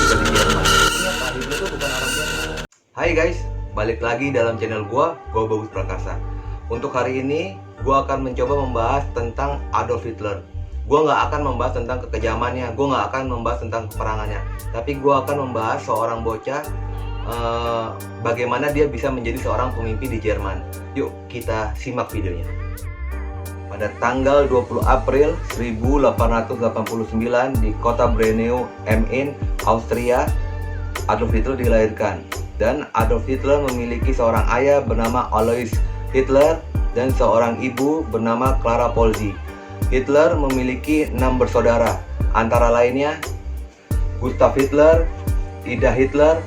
di Jerman. Ternyata Hitler itu bukan orang Jerman. Hai guys, balik lagi dalam channel gua Bagus Prakasa. Untuk hari ini, gua akan mencoba membahas tentang Adolf Hitler. Gua nggak akan membahas tentang kekejamannya, gua nggak akan membahas tentang peperangannya, tapi gua akan membahas seorang bocah, bagaimana dia bisa menjadi seorang pemimpin di Jerman. Yuk kita simak videonya. Pada tanggal 20 April 1889 di kota Braunau am Inn, Austria, Adolf Hitler dilahirkan. Dan Adolf Hitler memiliki seorang ayah bernama Alois Hitler dan seorang ibu bernama Clara Polzi. Hitler memiliki 6 bersaudara, antara lainnya Gustav Hitler, Ida Hitler,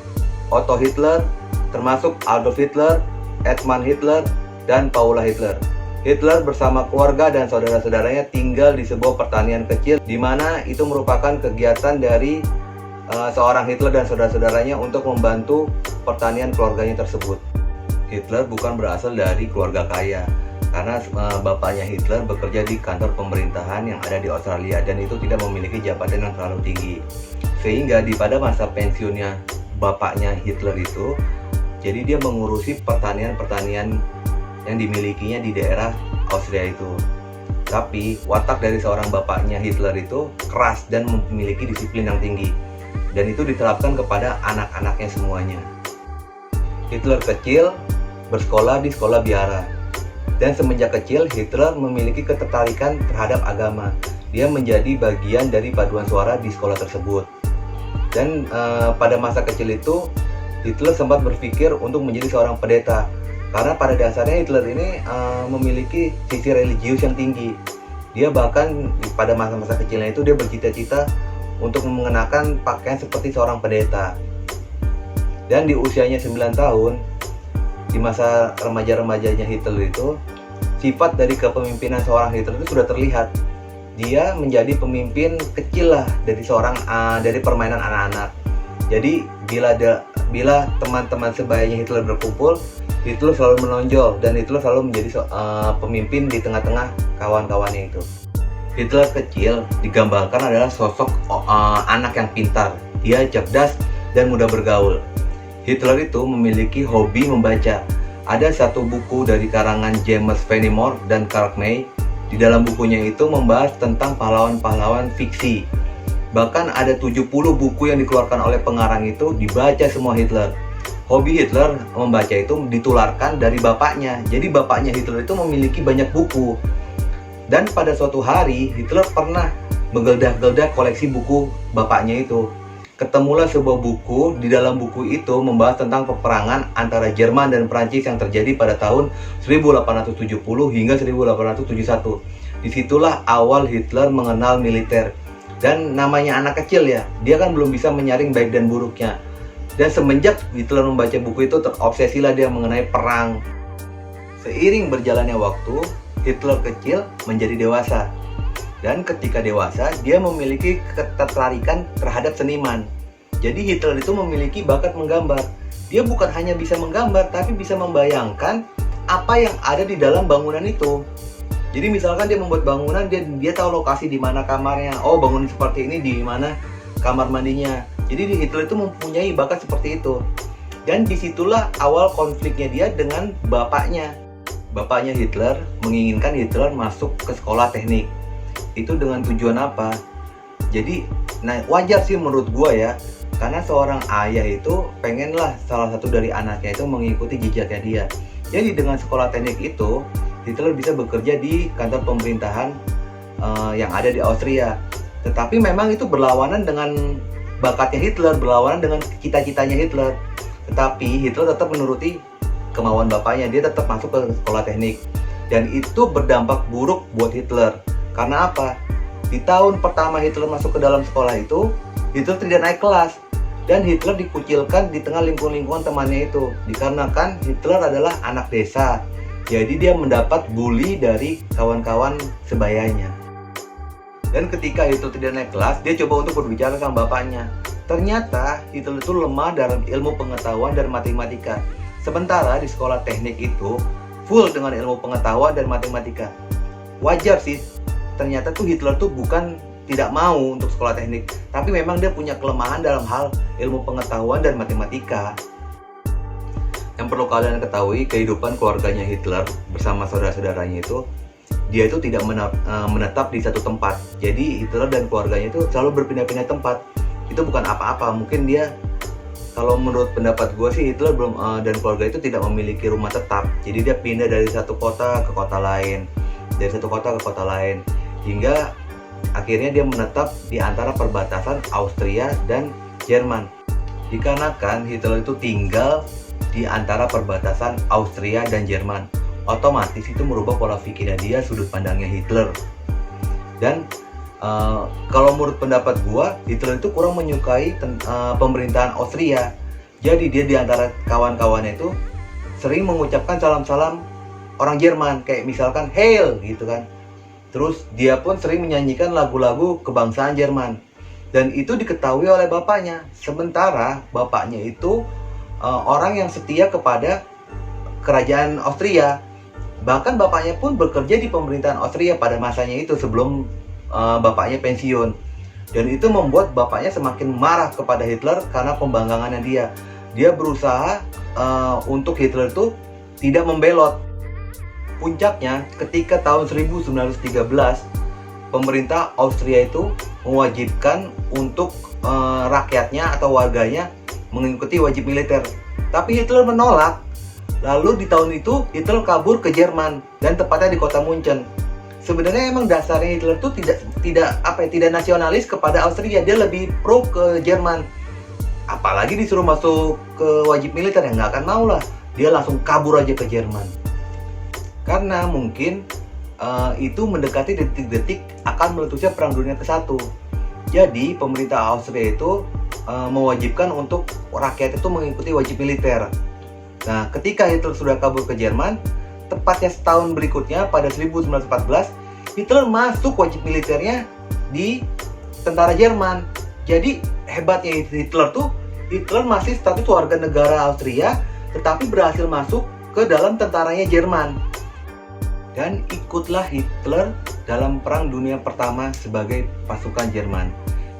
Otto Hitler, termasuk Adolf Hitler, Edmund Hitler, dan Paula Hitler. Hitler bersama keluarga dan saudara-saudaranya tinggal di sebuah pertanian kecil, di mana itu merupakan kegiatan dari seorang Hitler dan saudara-saudaranya untuk membantu pertanian keluarganya tersebut. Hitler bukan berasal dari keluarga kaya, karena bapaknya Hitler bekerja di kantor pemerintahan yang ada di Australia dan itu tidak memiliki jabatan yang terlalu tinggi. Sehingga pada masa pensiunnya bapaknya Hitler itu, jadi dia mengurusi pertanian-pertanian yang dimilikinya di daerah Austria itu. Tapi watak dari seorang bapaknya Hitler itu keras dan memiliki disiplin yang tinggi, dan itu diterapkan kepada anak-anaknya semuanya. Hitler kecil bersekolah di sekolah biara, dan semenjak kecil Hitler memiliki ketertarikan terhadap agama. Dia menjadi bagian dari paduan suara di sekolah tersebut. Dan pada masa kecil itu Hitler sempat berpikir untuk menjadi seorang pendeta, karena pada dasarnya Hitler ini memiliki sisi religius yang tinggi. Dia bahkan pada masa-masa kecilnya itu dia bercita-cita untuk mengenakan pakaian seperti seorang pendeta. Dan di usianya 9 tahun, di masa remaja-remajanya Hitler itu, sifat dari kepemimpinan seorang Hitler itu sudah terlihat. Dia menjadi pemimpin kecil lah dari permainan anak-anak. Jadi bila teman-teman sebayanya Hitler berkumpul, Hitler selalu menonjol dan Hitler selalu menjadi pemimpin di tengah-tengah kawan-kawannya itu. Hitler kecil digambarkan adalah sosok anak yang pintar. Dia cerdas dan mudah bergaul. Hitler itu memiliki hobi membaca. Ada satu buku dari karangan James Fenimore dan Karl May. Di dalam bukunya itu membahas tentang pahlawan-pahlawan fiksi. Bahkan ada 70 buku yang dikeluarkan oleh pengarang itu dibaca semua Hitler. Hobi Hitler membaca itu ditularkan dari bapaknya. Jadi bapaknya Hitler itu memiliki banyak buku. Dan pada suatu hari Hitler pernah menggeledah-geledah koleksi buku bapaknya itu. Ketemulah sebuah buku. Di dalam buku itu membahas tentang peperangan antara Jerman dan Prancis yang terjadi pada tahun 1870 hingga 1871. Disitulah awal Hitler mengenal militer. Dan namanya anak kecil ya, dia kan belum bisa menyaring baik dan buruknya. Dan semenjak Hitler membaca buku itu, terobsesilah dia mengenai perang. Seiring berjalannya waktu, Hitler kecil menjadi dewasa. Dan ketika dewasa, dia memiliki ketertarikan terhadap seniman. Jadi Hitler itu memiliki bakat menggambar. Dia bukan hanya bisa menggambar, tapi bisa membayangkan apa yang ada di dalam bangunan itu. Jadi misalkan dia membuat bangunan, dia tahu lokasi di mana kamarnya. Oh, bangunan seperti ini di mana kamar mandinya. Jadi Hitler itu mempunyai bakat seperti itu. Dan disitulah awal konfliknya dia dengan bapaknya. Bapaknya Hitler menginginkan Hitler masuk ke sekolah teknik. Itu dengan tujuan apa? Jadi, wajar sih menurut gua ya, karena seorang ayah itu pengenlah salah satu dari anaknya itu mengikuti jejaknya dia. Jadi dengan sekolah teknik itu, Hitler bisa bekerja di kantor pemerintahan yang ada di Austria. Tetapi memang itu berlawanan dengan bakatnya Hitler, berlawanan dengan cita-citanya Hitler. Tetapi Hitler tetap menuruti kemauan bapaknya, dia tetap masuk ke sekolah teknik. Dan itu berdampak buruk buat Hitler. Karena apa? Di tahun pertama Hitler masuk ke dalam sekolah itu, Hitler tidak naik kelas. Dan Hitler dikucilkan di tengah lingkungan temannya itu. Dikarenakan Hitler adalah anak desa. Jadi dia mendapat bully dari kawan-kawan sebayanya. Dan ketika Hitler tidak naik kelas, dia coba untuk berbicara sama bapaknya. Ternyata Hitler itu lemah dalam ilmu pengetahuan dan matematika. Sementara di sekolah teknik itu full dengan ilmu pengetahuan dan matematika. Wajar sih, ternyata tuh Hitler tuh bukan tidak mau untuk sekolah teknik, tapi memang dia punya kelemahan dalam hal ilmu pengetahuan dan matematika. Yang perlu kalian ketahui, kehidupan keluarganya Hitler bersama saudara-saudaranya itu, dia itu tidak menetap di satu tempat. Jadi Hitler dan keluarganya itu selalu berpindah-pindah tempat. Itu bukan apa-apa, mungkin dia, kalau menurut pendapat gue sih, Hitler dan keluarga itu tidak memiliki rumah tetap. Jadi dia pindah dari satu kota ke kota lain, dari satu kota ke kota lain, hingga akhirnya dia menetap di antara perbatasan Austria dan Jerman. Dikarenakan Hitler itu tinggal di antara perbatasan Austria dan Jerman, otomatis itu merubah pola pikirnya dia, sudut pandangnya Hitler. Dan kalau menurut pendapat gua, Hitler itu kurang menyukai pemerintahan Austria. Jadi dia di antara kawan-kawannya itu sering mengucapkan salam-salam orang Jerman, kayak misalkan Heil gitu kan. Terus dia pun sering menyanyikan lagu-lagu kebangsaan Jerman, dan itu diketahui oleh bapaknya. Sementara bapaknya itu orang yang setia kepada kerajaan Austria. Bahkan bapaknya pun bekerja di pemerintahan Austria pada masanya itu, sebelum bapaknya pensiun. Dan itu membuat bapaknya semakin marah kepada Hitler karena pembanggangannya dia. Dia berusaha untuk Hitler itu tidak membelot. Puncaknya ketika tahun 1913, pemerintah Austria itu mewajibkan untuk rakyatnya atau warganya mengikuti wajib militer. Tapi Hitler menolak. Lalu di tahun itu Hitler kabur ke Jerman, dan tepatnya di kota Munchen. Sebenarnya emang dasarnya Hitler itu tidak nasionalis kepada Austria, dia lebih pro ke Jerman. Apalagi disuruh masuk ke wajib militer, yang nggak akan mau lah. Dia langsung kabur aja ke Jerman. Karena mungkin itu mendekati detik-detik akan meletusnya Perang Dunia ke-1. Jadi pemerintah Austria itu mewajibkan untuk rakyat itu mengikuti wajib militer. Nah, ketika Hitler sudah kabur ke Jerman, tepatnya setahun berikutnya pada 1914, Hitler masuk wajib militernya di tentara Jerman. Jadi hebatnya Hitler masih status warga negara Austria, tetapi berhasil masuk ke dalam tentaranya Jerman. Dan ikutlah Hitler dalam Perang Dunia Pertama sebagai pasukan Jerman.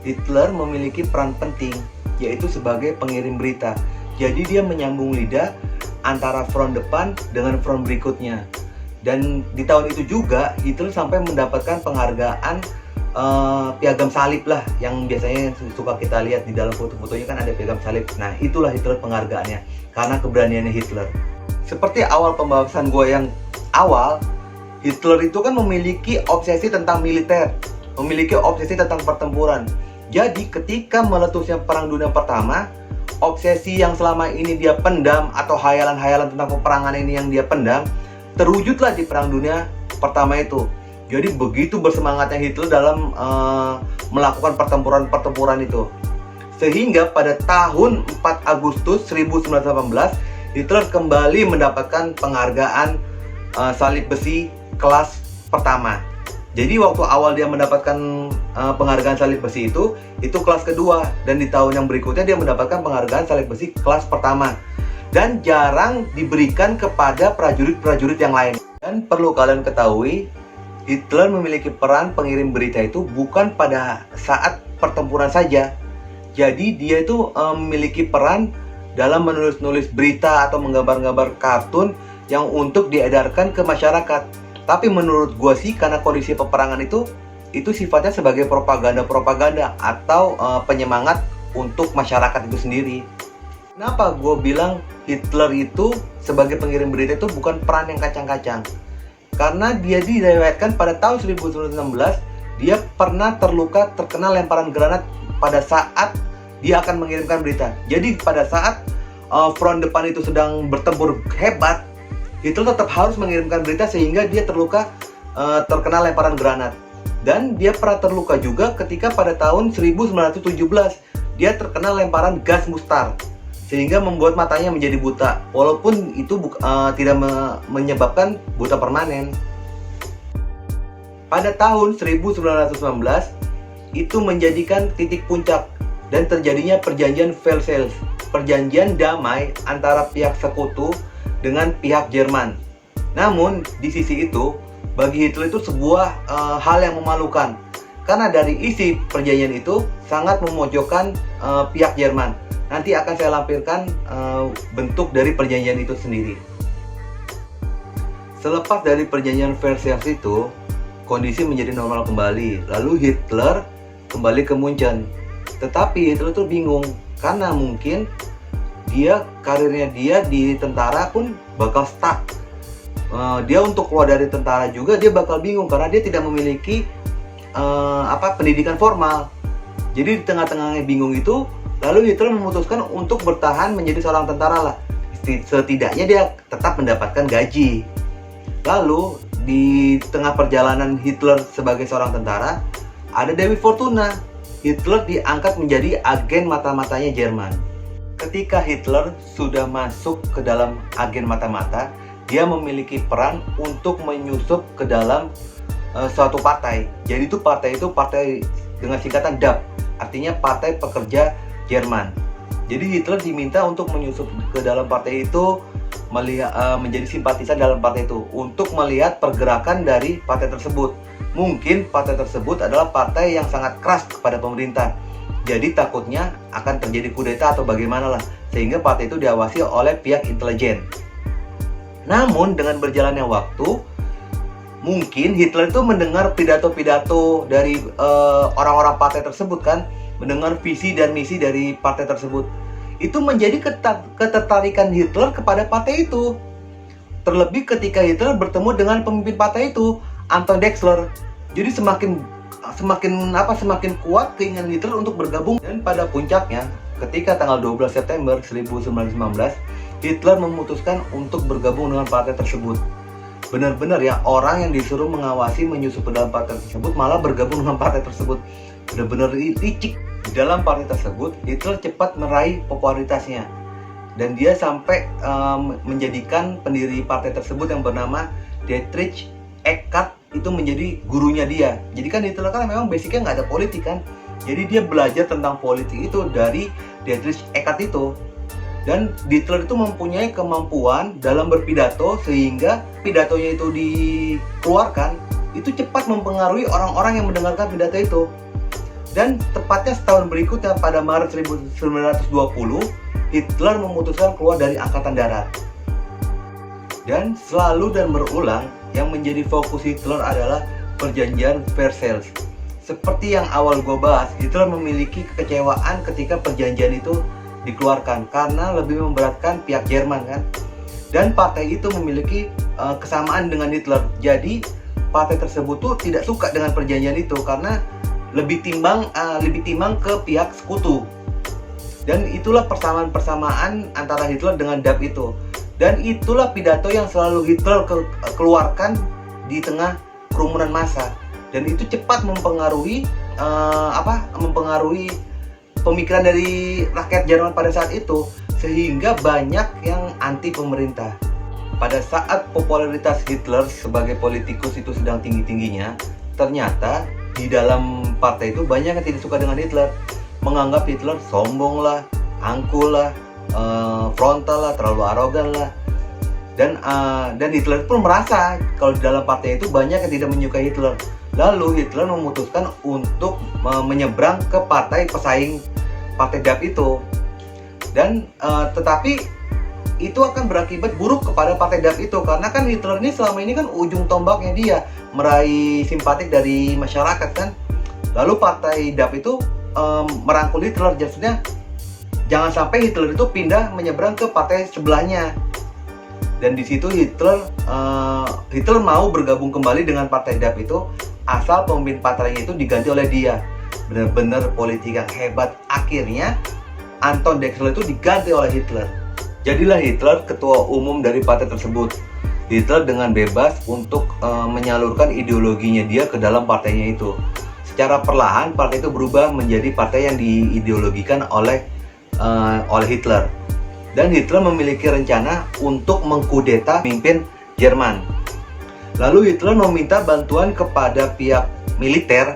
Hitler memiliki peran penting, yaitu sebagai pengirim berita. Jadi dia menyambung lidah antara front depan dengan front berikutnya. Dan di tahun itu juga Hitler sampai mendapatkan penghargaan piagam salib lah, yang biasanya suka kita lihat di dalam foto-fotonya kan ada piagam salib. Nah, itulah Hitler penghargaannya karena keberaniannya Hitler. Seperti awal pembahasan gue yang awal, Hitler itu kan memiliki obsesi tentang militer, memiliki obsesi tentang pertempuran. Jadi ketika meletusnya Perang Dunia Pertama, obsesi yang selama ini dia pendam atau hayalan-hayalan tentang peperangan ini yang dia pendam, terwujudlah di Perang Dunia Pertama itu. Jadi begitu bersemangatnya Hitler dalam melakukan pertempuran-pertempuran itu. Sehingga pada tahun 4 Agustus 1918, Hitler kembali mendapatkan penghargaan salib besi kelas pertama. Jadi waktu awal dia mendapatkan penghargaan salib besi itu kelas kedua, dan di tahun yang berikutnya dia mendapatkan penghargaan salib besi kelas pertama, dan jarang diberikan kepada prajurit-prajurit yang lain. Dan perlu kalian ketahui, Hitler memiliki peran pengirim berita itu bukan pada saat pertempuran saja. Jadi dia itu memiliki peran dalam menulis-nulis berita atau menggambar-gambar kartun yang untuk diedarkan ke masyarakat. Tapi menurut gua sih, karena kondisi peperangan itu sifatnya sebagai propaganda atau penyemangat untuk masyarakat itu sendiri. Kenapa gua bilang Hitler itu sebagai pengirim berita itu bukan peran yang kacang-kacang? Karena dia diriwayatkan pada tahun 1916 dia pernah terkena lemparan granat pada saat dia akan mengirimkan berita. Jadi pada saat front depan itu sedang bertempur hebat, Hitler tetap harus mengirimkan berita sehingga dia terkena lemparan granat. Dan dia pernah terluka juga ketika pada tahun 1917 dia terkena lemparan gas mustar sehingga membuat matanya menjadi buta, walaupun itu tidak menyebabkan buta permanen. Pada tahun 1919 itu menjadikan titik puncak dan terjadinya perjanjian Versailles, perjanjian damai antara pihak sekutu dengan pihak Jerman. Namun di sisi itu bagi Hitler itu sebuah hal yang memalukan, karena dari isi perjanjian itu sangat memojokkan pihak Jerman. Nanti akan saya lampirkan bentuk dari perjanjian itu sendiri. Selepas dari perjanjian Versailles itu, kondisi menjadi normal kembali. Lalu Hitler kembali ke Munchen. Tetapi Hitler tuh bingung karena mungkin karirnya dia di tentara pun bakal stuck. Dia untuk keluar dari tentara juga dia bakal bingung karena dia tidak memiliki pendidikan formal. Jadi di tengah-tengahnya bingung itu, lalu Hitler memutuskan untuk bertahan menjadi seorang tentara lah. Setidaknya dia tetap mendapatkan gaji. Lalu di tengah perjalanan Hitler sebagai seorang tentara, ada Dewi Fortuna. Hitler diangkat menjadi agen mata-matanya Jerman. Ketika Hitler sudah masuk ke dalam agen mata-mata, dia memiliki peran untuk menyusup ke dalam suatu partai. Jadi partai dengan singkatan DAP, artinya Partai Pekerja Jerman. Jadi Hitler diminta untuk menyusup ke dalam partai itu, menjadi simpatisan dalam partai itu untuk melihat pergerakan dari partai tersebut. Mungkin partai tersebut adalah partai yang sangat keras kepada pemerintah. Jadi takutnya akan terjadi kudeta atau bagaimana lah, sehingga partai itu diawasi oleh pihak intelijen. Namun dengan berjalannya waktu, mungkin Hitler itu mendengar pidato-pidato dari orang-orang partai tersebut kan, mendengar visi dan misi dari partai tersebut. Itu menjadi ketertarikan Hitler kepada partai itu. Terlebih ketika Hitler bertemu dengan pemimpin partai itu, Anton Drexler. Jadi semakin kuat keinginan Hitler untuk bergabung. Dan pada puncaknya, ketika tanggal 12 September 1919, Hitler memutuskan untuk bergabung dengan partai tersebut. Benar-benar ya, orang yang disuruh mengawasi menyusup ke dalam partai tersebut malah bergabung dengan partai tersebut. Benar-benar licik. Di dalam partai tersebut, Hitler cepat meraih popularitasnya. Dan dia sampai menjadikan pendiri partai tersebut yang bernama Dietrich Eckart itu menjadi gurunya dia. Jadi kan Hitler kan memang basicnya nggak ada politik kan. Jadi dia belajar tentang politik itu dari Dietrich Eckart itu. Dan Hitler itu mempunyai kemampuan dalam berpidato sehingga pidatonya itu dikeluarkan itu cepat mempengaruhi orang-orang yang mendengarkan pidato itu. Dan tepatnya setahun berikutnya pada Maret 1920, Hitler memutuskan keluar dari Angkatan Darat. Dan selalu dan berulang yang menjadi fokus Hitler adalah perjanjian Versailles. Seperti yang awal gue bahas, Hitler memiliki kekecewaan ketika perjanjian itu dikeluarkan karena lebih memberatkan pihak Jerman kan. Dan partai itu memiliki kesamaan dengan Hitler. Jadi partai tersebut tuh tidak suka dengan perjanjian itu karena lebih timbang ke pihak sekutu. Dan itulah persamaan antara Hitler dengan DAP itu. Dan itulah pidato yang selalu Hitler keluarkan di tengah kerumunan massa. Dan itu cepat mempengaruhi pemikiran dari rakyat Jerman pada saat itu, sehingga banyak yang anti pemerintah. Pada saat popularitas Hitler sebagai politikus itu sedang tinggi-tingginya, ternyata di dalam partai itu banyak yang tidak suka dengan Hitler, menganggap Hitler sombong lah, angkuh lah, frontal lah, terlalu arogan lah. Dan Hitler pun merasa kalau di dalam partai itu banyak yang tidak menyukai Hitler. Lalu Hitler memutuskan untuk menyeberang ke partai pesaing partai DAP itu. Dan tetapi itu akan berakibat buruk kepada partai DAP itu, karena kan Hitler ini selama ini kan ujung tombaknya dia meraih simpatik dari masyarakat kan. Lalu partai DAP itu merangkul Hitler, maksudnya jangan sampai Hitler itu pindah menyeberang ke partai sebelahnya. Dan di situ Hitler mau bergabung kembali dengan partai DAP itu asal pemimpin partainya itu diganti oleh dia. Benar-benar politik yang hebat. Akhirnya Anton Drexler itu diganti oleh Hitler. Jadilah Hitler ketua umum dari partai tersebut. Hitler dengan bebas untuk menyalurkan ideologinya dia ke dalam partainya itu. Secara perlahan partai itu berubah menjadi partai yang diideologikan oleh Hitler. Dan Hitler memiliki rencana untuk mengkudeta pemimpin Jerman. Lalu Hitler meminta bantuan kepada pihak militer.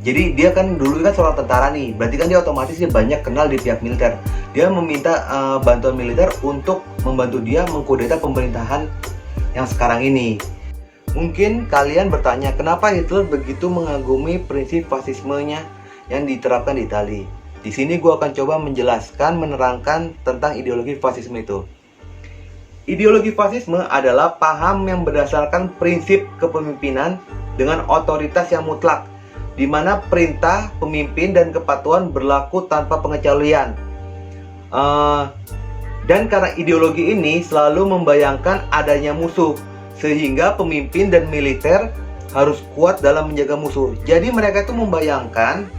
Jadi dia kan dulu kan seorang tentara nih, berarti kan dia otomatis dia banyak kenal di pihak militer. Dia meminta bantuan militer untuk membantu dia mengkudeta pemerintahan yang sekarang ini. Mungkin kalian bertanya kenapa Hitler begitu mengagumi prinsip fasismenya yang diterapkan di Italia. Di sini gue akan coba menjelaskan, menerangkan tentang ideologi fasisme itu. Ideologi fasisme adalah paham yang berdasarkan prinsip kepemimpinan dengan otoritas yang mutlak, di mana perintah, pemimpin, dan kepatuhan berlaku tanpa pengecualian. Dan karena ideologi ini selalu membayangkan adanya musuh, sehingga pemimpin dan militer harus kuat dalam menjaga musuh. Jadi mereka itu membayangkan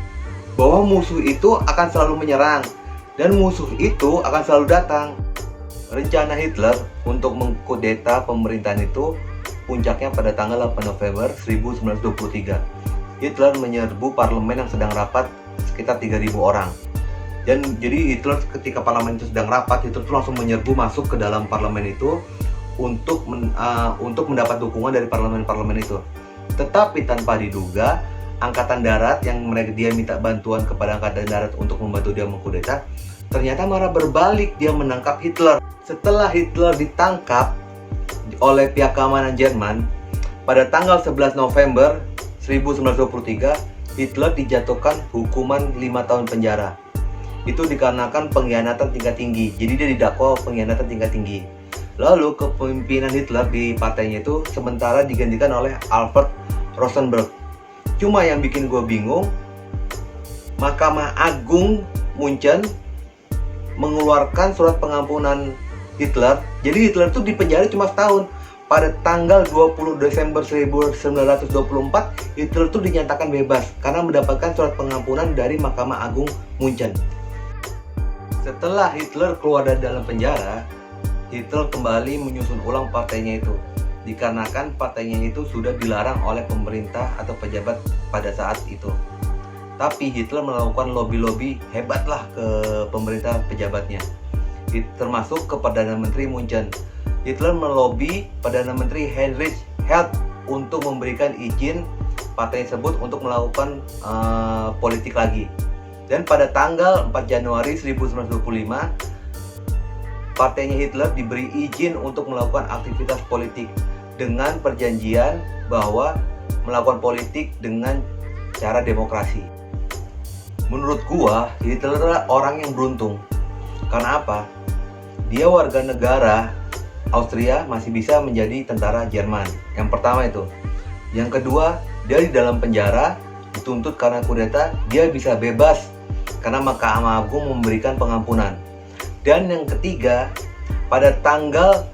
bahwa musuh itu akan selalu menyerang dan musuh itu akan selalu datang. Rencana Hitler untuk mengkudeta pemerintahan itu puncaknya pada tanggal 8 November 1923. Hitler menyerbu parlemen yang sedang rapat sekitar 3.000 orang. Dan jadi Hitler ketika parlemen itu sedang rapat, Hitler itu langsung menyerbu masuk ke dalam parlemen itu untuk mendapat dukungan dari parlemen-parlemen itu. Tetapi tanpa diduga, angkatan darat yang dia minta bantuan kepada angkatan darat untuk membantu dia mengkudeta, ternyata malah berbalik, dia menangkap Hitler. Setelah Hitler ditangkap oleh pihak keamanan Jerman pada tanggal 11 November 1923, Hitler dijatuhkan hukuman 5 tahun penjara. Itu dikarenakan pengkhianatan tingkat tinggi. Jadi dia didakwa pengkhianatan tingkat tinggi. Lalu kepemimpinan Hitler di partainya itu sementara digantikan oleh Alfred Rosenberg. Cuma yang bikin gue bingung, Mahkamah Agung Munchen mengeluarkan surat pengampunan Hitler. Jadi Hitler itu dipenjara cuma setahun. Pada tanggal 20 Desember 1924, Hitler itu dinyatakan bebas karena mendapatkan surat pengampunan dari Mahkamah Agung Munchen. Setelah Hitler keluar dari dalam penjara, Hitler kembali menyusun ulang partainya itu, dikarenakan partainya itu sudah dilarang oleh pemerintah atau pejabat pada saat itu. Tapi Hitler melakukan lobby-lobby hebatlah ke pemerintah pejabatnya, termasuk ke Perdana Menteri Munchen. Hitler melobi Perdana Menteri Heinrich Heyd untuk memberikan izin partai tersebut untuk melakukan politik lagi. Dan pada tanggal 4 Januari 1925, partainya Hitler diberi izin untuk melakukan aktivitas politik dengan perjanjian bahwa melakukan politik dengan cara demokrasi. Menurut gua, Hitler adalah orang yang beruntung. Karena apa? Dia warga negara Austria masih bisa menjadi tentara Jerman. Yang pertama itu. Yang kedua, dia di dalam penjara dituntut karena kudeta, dia bisa bebas karena Mahkamah Agung memberikan pengampunan. Dan yang ketiga, pada tanggal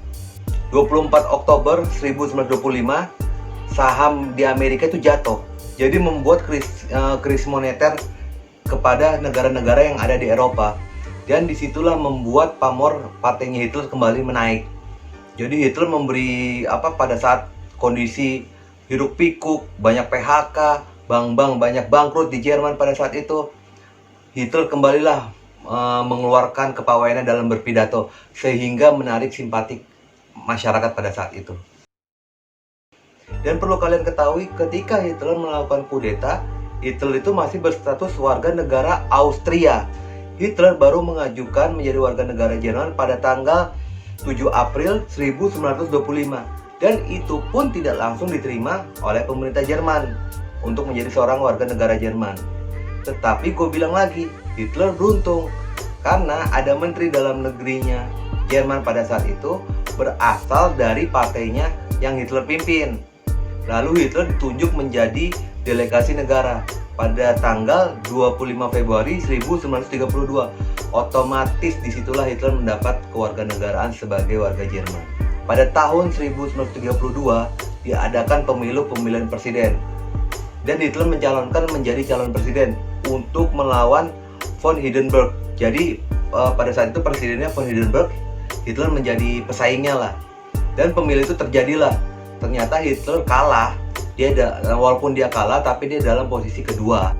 24 Oktober 1925, saham di Amerika itu jatuh. Jadi membuat krisis moneter kepada negara-negara yang ada di Eropa. Dan disitulah membuat pamor partainya Hitler kembali menaik. Jadi Hitler memberi pada saat kondisi hiruk pikuk, banyak PHK, bank-bank banyak bangkrut di Jerman pada saat itu, Hitler kembalilah mengeluarkan kepawayannya dalam berpidato sehingga menarik simpatik masyarakat pada saat itu. Dan perlu kalian ketahui, ketika Hitler melakukan kudeta, Hitler itu masih berstatus warga negara Austria. Hitler baru mengajukan menjadi warga negara Jerman pada tanggal 7 April 1925, dan itu pun tidak langsung diterima oleh pemerintah Jerman untuk menjadi seorang warga negara Jerman. Tetapi gue bilang lagi, Hitler beruntung karena ada menteri dalam negerinya Jerman pada saat itu berasal dari partainya yang Hitler pimpin. Lalu Hitler ditunjuk menjadi delegasi negara pada tanggal 25 Februari 1932. Otomatis disitulah Hitler mendapat kewarganegaraan sebagai warga Jerman. Pada tahun 1932 diadakan pemilihan presiden, dan Hitler mencalonkan menjadi calon presiden untuk melawan von Hindenburg. Jadi pada saat itu presidennya von Hindenburg, Hitler menjadi pesaingnya lah. Dan pemilihan itu terjadilah. Ternyata Hitler kalah. Walaupun dia kalah, tapi dia dalam posisi kedua.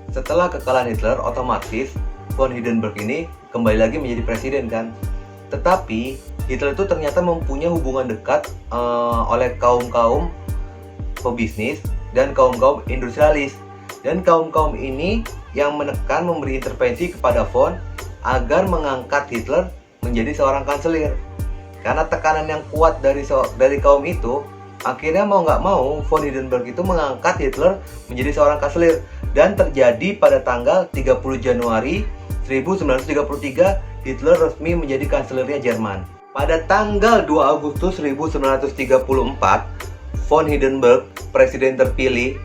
Setelah kekalahan Hitler, otomatis von Hindenburg ini kembali lagi menjadi presiden kan. Tetapi Hitler itu ternyata mempunyai hubungan dekat oleh kaum-kaum pebisnis dan kaum-kaum industrialis. Dan kaum-kaum ini yang menekan, memberi intervensi kepada von agar mengangkat Hitler menjadi seorang kanselir. Karena tekanan yang kuat dari kaum itu, Akhirnya mau nggak mau, von Hindenburg itu mengangkat Hitler menjadi seorang kanselir. Dan terjadi pada tanggal 30 Januari 1933, Hitler resmi menjadi kanselernya Jerman. Pada tanggal 2 Agustus 1934, von Hindenburg, presiden terpilih,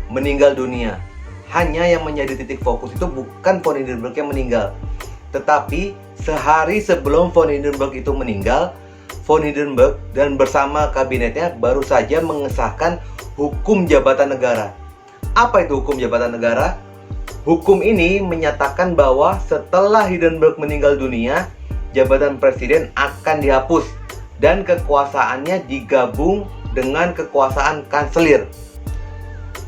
meninggal dunia. Hanya yang menjadi titik fokus itu bukan von Hindenburg yang meninggal, tetapi sehari sebelum von Hindenburg itu meninggal, von Hindenburg dan bersama kabinetnya baru saja mengesahkan hukum jabatan negara. Apa itu hukum jabatan negara? Hukum ini menyatakan bahwa setelah Hindenburg meninggal dunia, jabatan presiden akan dihapus dan kekuasaannya digabung dengan kekuasaan kanselir.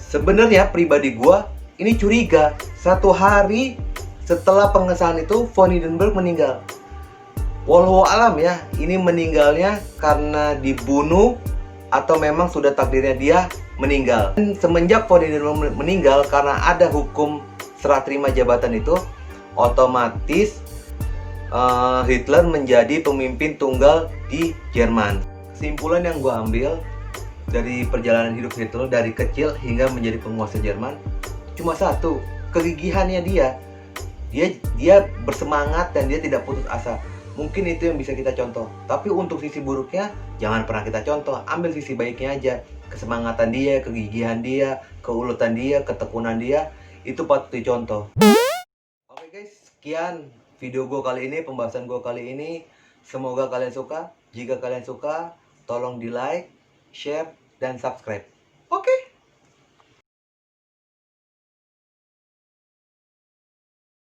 Sebenarnya pribadi gua ini curiga, satu hari setelah pengesahan itu von Hindenburg meninggal. Wallahu alam ya, ini meninggalnya karena dibunuh atau memang sudah takdirnya dia meninggal. Dan semenjak von Hindenburg meninggal, karena ada hukum serah terima jabatan itu, otomatis Hitler menjadi pemimpin tunggal di Jerman. Kesimpulan yang gue ambil dari perjalanan hidup Hitler dari kecil hingga menjadi penguasa Jerman cuma satu, kegigihannya dia. Dia bersemangat dan dia tidak putus asa. Mungkin itu yang bisa kita contoh. Tapi untuk sisi buruknya jangan pernah kita contoh. Ambil sisi baiknya aja. Kesemangatan dia, kegigihan dia, keuletan dia, ketekunan dia, itu patut dicontoh. Oke guys, sekian video gue kali ini, pembahasan gue kali ini. Semoga kalian suka. Jika kalian suka, tolong di like, share, dan subscribe.